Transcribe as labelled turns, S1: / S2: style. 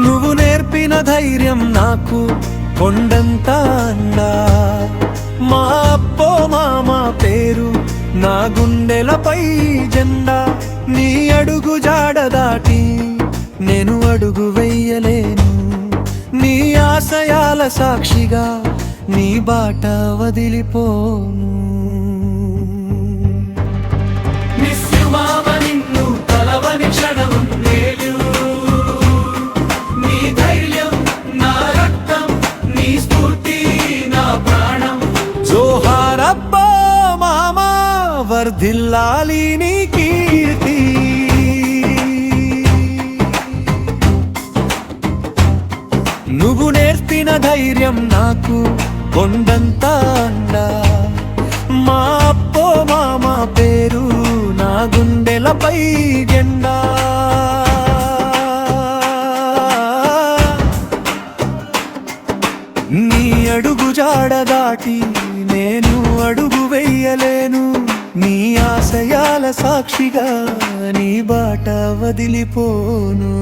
S1: నువ్వు నేర్పిన ధైర్యం నాకు కొండంత అండా. మా అప్పో మామ పేరు నా గుండెలపై జెండా. నీ అడుగు జాడ దాటి నేను అడుగు వెయ్యలేను. నీ ఆశయాల సాక్షిగా నీ బాట వదిలిపోను. జోహారబ్బా మామా, వర్ధిల్లాలి నీ కీర్తి. నువ్వు నేర్పిన ధైర్యం నాకు కొండంత అండా. మా అప్పో మామ పేరు నా గుండెలపై జెండా. నీ అడుగు జాడ దాటి నేను అడుగు వెయ్యలేను. నీ ఆశయాల సాక్షిగా నీ బాట వదిలిపోను.